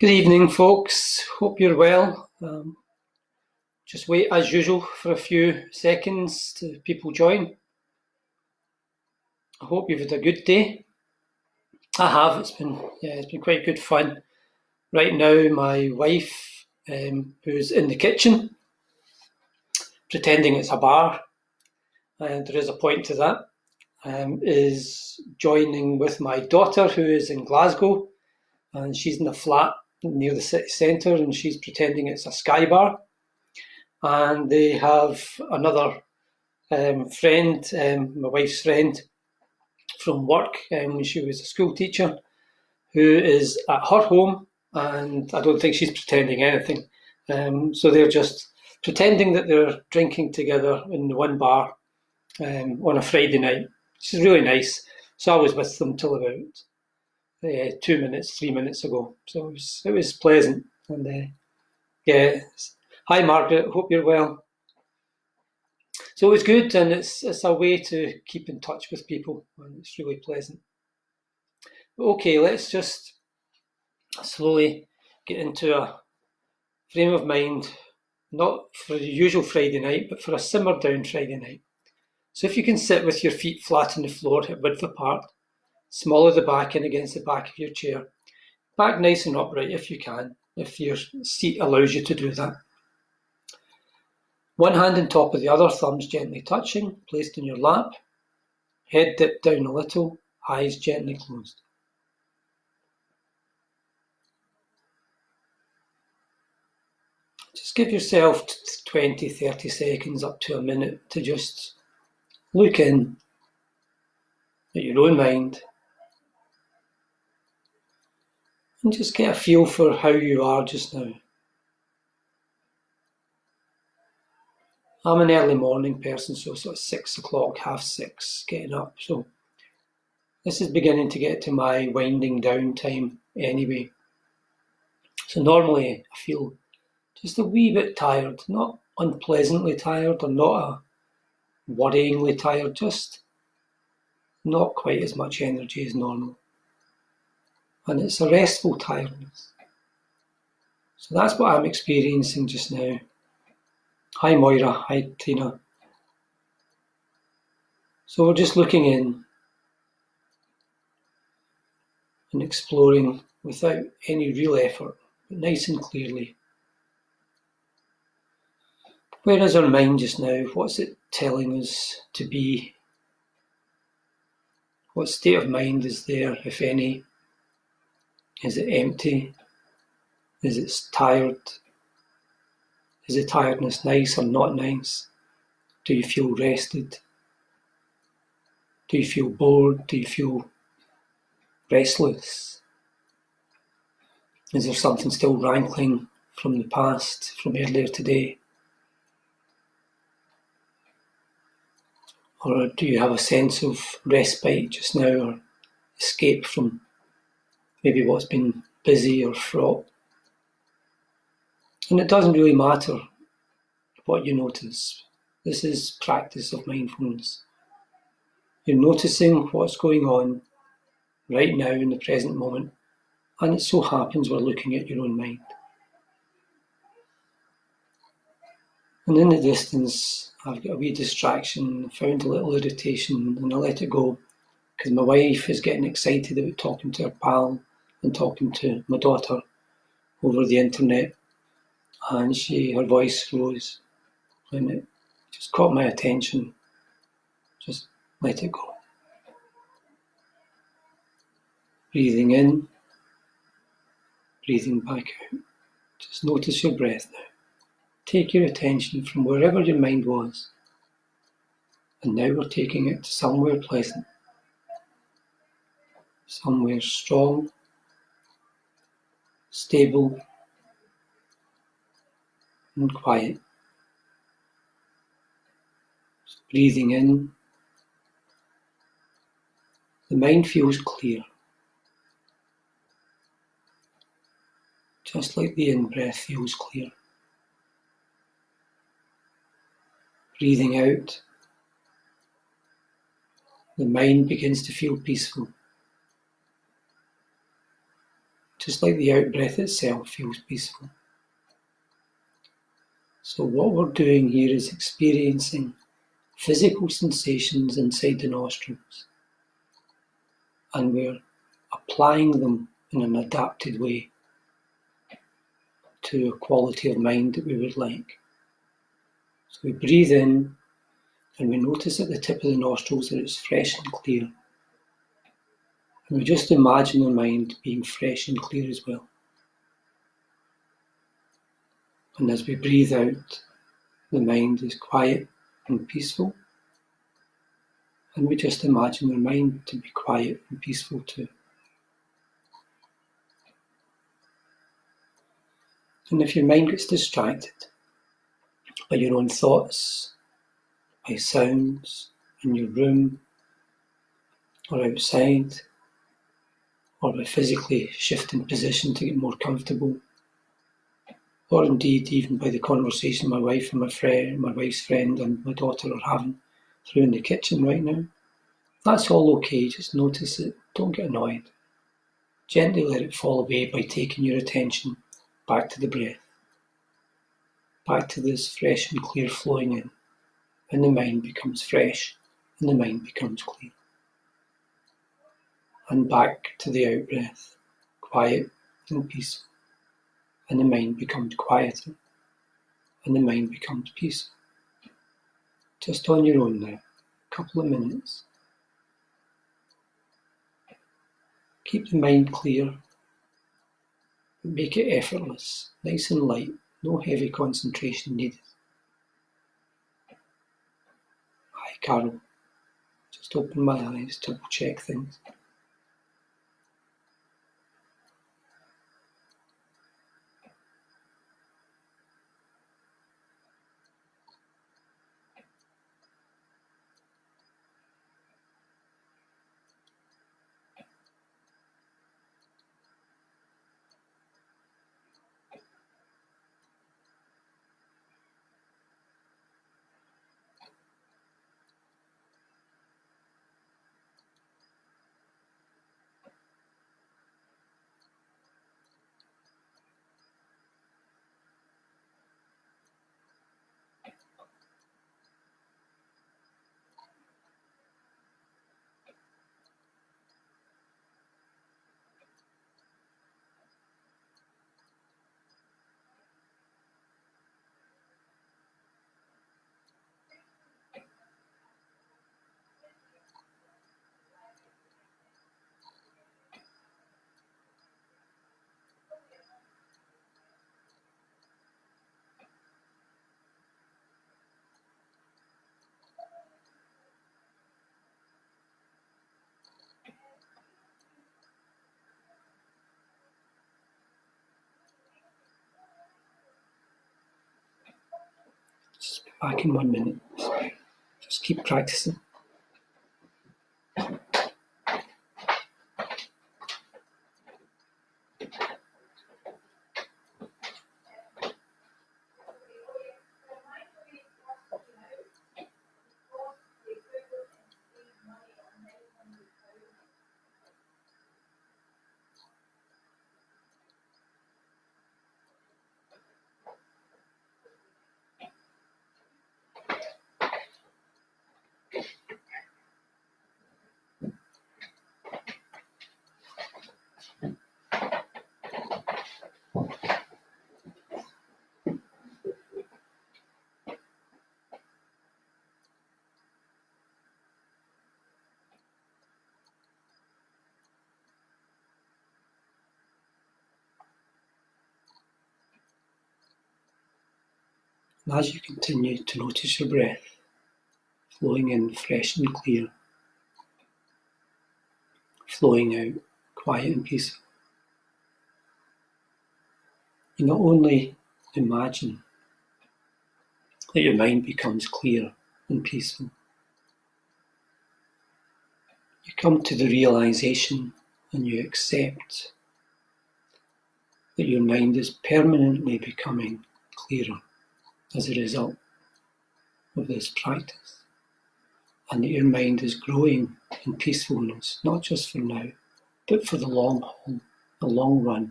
Good evening, folks. Hope you're well. Just wait as usual for a few seconds to people join. I hope you've had a good day. I have. It's been quite good fun. Right now, my wife, who's in the kitchen, pretending it's a bar, and there is a point to that, is joining with my daughter, who is in Glasgow, and she's in a flat near the city centre, and she's pretending it's a Sky bar. And they have another friend, my wife's friend from work, when she was a school teacher, who is at her home, and I don't think she's pretending anything. So they're just pretending that they're drinking together in the one bar on a Friday night, which is really nice. So I was with them till about 3 minutes ago. So it was pleasant. And yeah, hi Margaret, hope you're well. So it was good, and it's a way to keep in touch with people, and it's really pleasant. Okay, let's just slowly get into a frame of mind, not for the usual Friday night, but for a simmer down Friday night. So if you can sit with your feet flat on the floor, hip width apart, small at the back in against the back of your chair, back nice and upright if you can, if your seat allows you to do that. One hand on top of the other, thumbs gently touching, placed in your lap, head dipped down a little, eyes gently closed. Just give yourself 20, 30 seconds up to a minute to just look in at your own mind and just get a feel for how you are just now. I'm an early morning person, so sort of 6 o'clock, 6:30 getting up. So this is beginning to get to my winding down time anyway. So normally I feel just a wee bit tired, not unpleasantly tired or not a worryingly tired, just not quite as much energy as normal. And it's a restful tiredness. So that's what I'm experiencing just now. Hi Moira, hi Tina. So we're just looking in and exploring without any real effort, but nice and clearly. Where is our mind just now? What's it telling us to be? What state of mind is there, if any? Is it empty? Is it tired? Is the tiredness nice or not nice? Do you feel rested? Do you feel bored? Do you feel restless? Is there something still rankling from the past, from earlier today? Or do you have a sense of respite just now, or escape from maybe what's been busy or fraught? And it doesn't really matter what you notice. This is practice of mindfulness. You're noticing what's going on right now in the present moment, and it so happens we're looking at your own mind. And in the distance, I've got a wee distraction, I found a little irritation, and I let it go, because my wife is getting excited about talking to her pal and talking to my daughter over the internet, and her voice rose, and it just caught my attention. Just let it go. Breathing in, breathing back out. Just notice your breath now. Take your attention from wherever your mind was, and now we're taking it to somewhere pleasant, somewhere strong, stable, and quiet. So breathing in, the mind feels clear, just like the in-breath feels clear. Breathing out, the mind begins to feel peaceful, just like the out-breath itself feels peaceful. So what we're doing here is experiencing physical sensations inside the nostrils, and we're applying them in an adapted way to a quality of mind that we would like. So we breathe in, and we notice at the tip of the nostrils that it's fresh and clear. And we just imagine the mind being fresh and clear as well. And as we breathe out, the mind is quiet and peaceful. And we just imagine our mind to be quiet and peaceful too. And if your mind gets distracted by your own thoughts, by sounds in your room or outside, or by physically shifting position to get more comfortable, or indeed even by the conversation my wife and my wife's friend and my daughter are having through in the kitchen right now, that's all okay. Just notice it. Don't get annoyed. Gently let it fall away by taking your attention back to the breath, back to this fresh and clear flowing in, and the mind becomes fresh and the mind becomes clear. And back to the out breath, quiet and peaceful, and the mind becomes quieter and the mind becomes peaceful. Just on your own now, a couple of minutes. Keep the mind clear, but make it effortless, nice and light, no heavy concentration needed. Hi Carol, just open my eyes, double check things. Just be back in 1 minute. Just keep practicing. And as you continue to notice your breath flowing in fresh and clear, flowing out quiet and peaceful, you not only imagine that your mind becomes clear and peaceful, you come to the realization and you accept that your mind is permanently becoming clearer as a result of this practice, and that your mind is growing in peacefulness, not just for now, but for the long haul, the long run,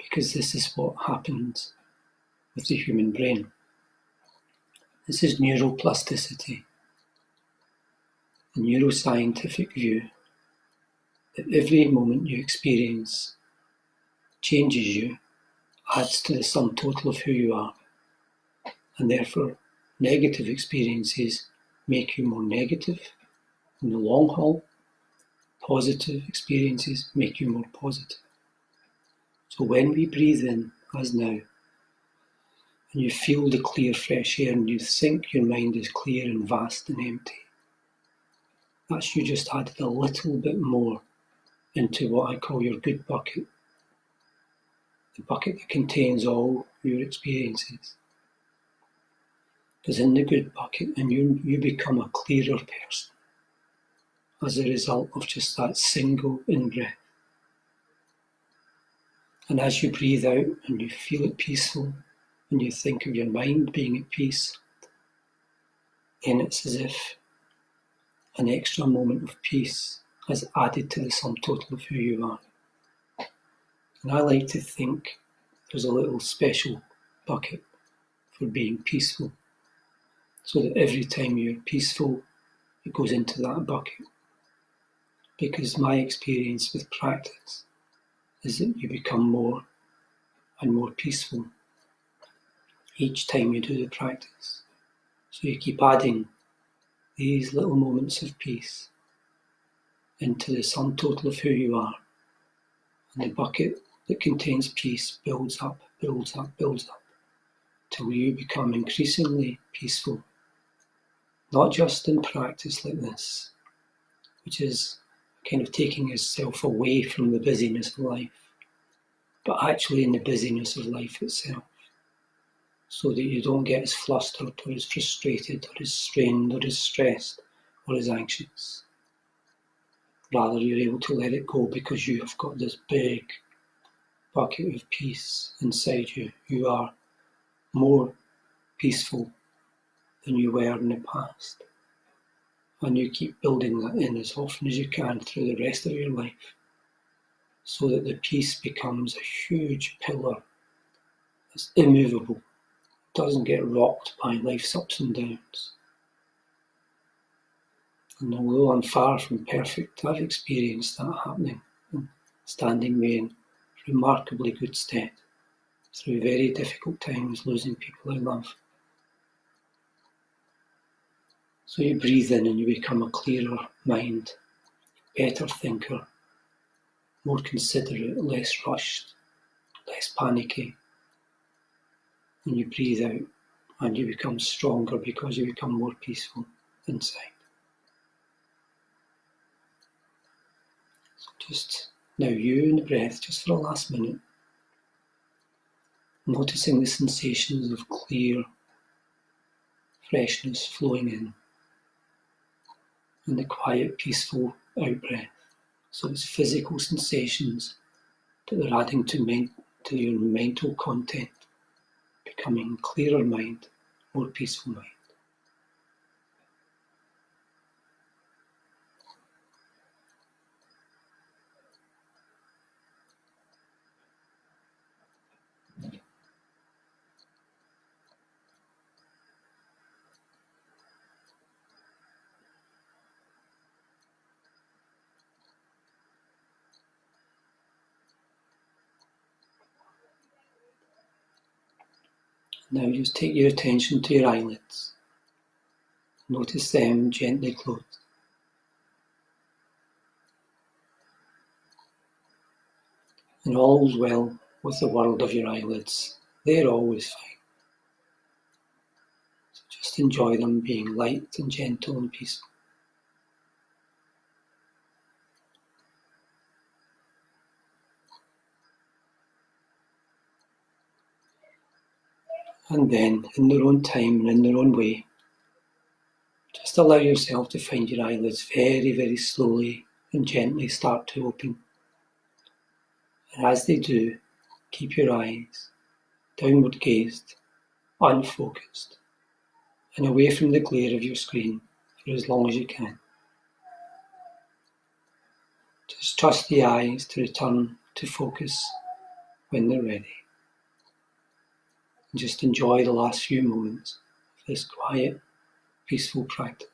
because this is what happens with the human brain. This is neuroplasticity, the neuroscientific view that every moment you experience changes you, adds to the sum total of who you are, and therefore negative experiences make you more negative in the long haul, positive experiences make you more positive. So when we breathe in, as now, and you feel the clear fresh air and you think your mind is clear and vast and empty, that's you just added a little bit more into what I call your good bucket, the bucket that contains all your experiences. Because in the good bucket, and you become a clearer person as a result of just that single in-breath. And as you breathe out and you feel it peaceful, and you think of your mind being at peace, then it's as if an extra moment of peace has added to the sum total of who you are. And I like to think there's a little special bucket for being peaceful, so that every time you're peaceful, it goes into that bucket. Because my experience with practice is that you become more and more peaceful each time you do the practice. So you keep adding these little moments of peace into the sum total of who you are. And the bucket that contains peace builds up, builds up, builds up, till you become increasingly peaceful. Not just in practice like this, which is kind of taking yourself away from the busyness of life, but actually in the busyness of life itself, so that you don't get as flustered or as frustrated or as strained or as stressed or as anxious. Rather, you're able to let it go because you have got this big bucket of peace inside you. You are more peaceful than you were in the past. And you keep building that in as often as you can through the rest of your life, so that the peace becomes a huge pillar that's immovable, doesn't get rocked by life's ups and downs. And although I'm far from perfect, I've experienced that happening and standing me in remarkably good stead through very difficult times, losing people I love. So you breathe in and you become a clearer mind, better thinker, more considerate, less rushed, less panicky. And you breathe out and you become stronger because you become more peaceful inside. So just now, you and the breath, just for a last minute, noticing the sensations of clear freshness flowing in and the quiet, peaceful out-breath. So it's physical sensations that are adding to your mental content, becoming clearer mind, more peaceful mind. Now just take your attention to your eyelids. Notice them gently closed. And all's well with the world of your eyelids. They're always fine. So just enjoy them being light and gentle and peaceful. And then, in their own time and in their own way, just allow yourself to find your eyelids very, very slowly and gently start to open. And as they do, keep your eyes downward gazed, unfocused, and away from the glare of your screen for as long as you can. Just trust the eyes to return to focus when they're ready. And just enjoy the last few moments of this quiet, peaceful practice.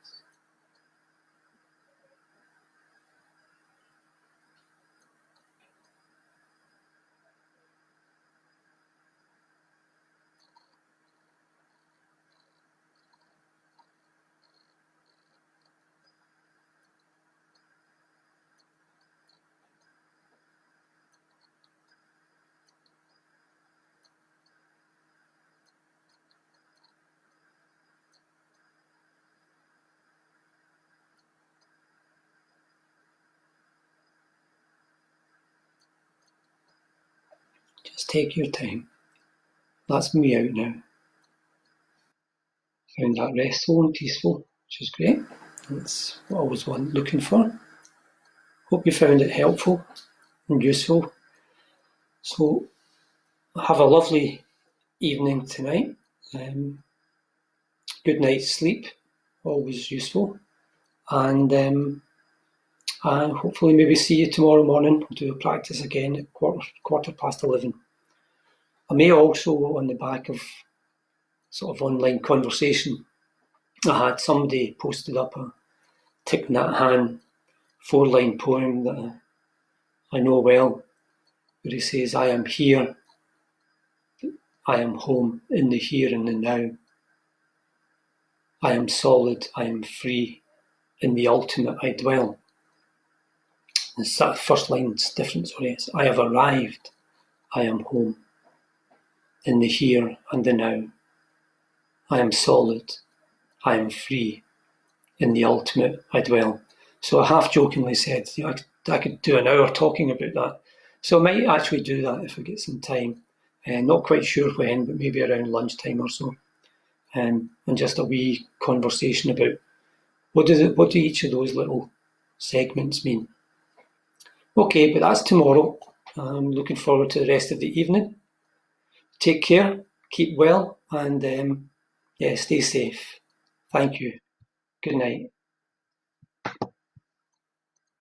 Just take your time. That's me out now. Found that restful and peaceful, which is great. That's what I was looking for. Hope you found it helpful and useful. So have a lovely evening tonight. Good night's sleep, always useful. And hopefully maybe see you tomorrow morning. We'll do a practice again at quarter past 11. I may also, on the back of sort of online conversation, I had somebody posted up a Thich Nhat Hanh 4-line poem that I know well, where he says, I am here, I am home, in the here and the now. I am solid, I am free, in the ultimate I dwell. It's that first line's different, it's I have arrived, I am home, in the here and the now. I am solid, I am free, in the ultimate I dwell. So I half jokingly said, I could do an hour talking about that. So I might actually do that if I get some time. Not quite sure when, but maybe around lunchtime or so. And just a wee conversation about what do each of those little segments mean. Okay, but that's tomorrow. I'm looking forward to the rest of the evening. Take care, keep well, and stay safe. Thank you. Good night.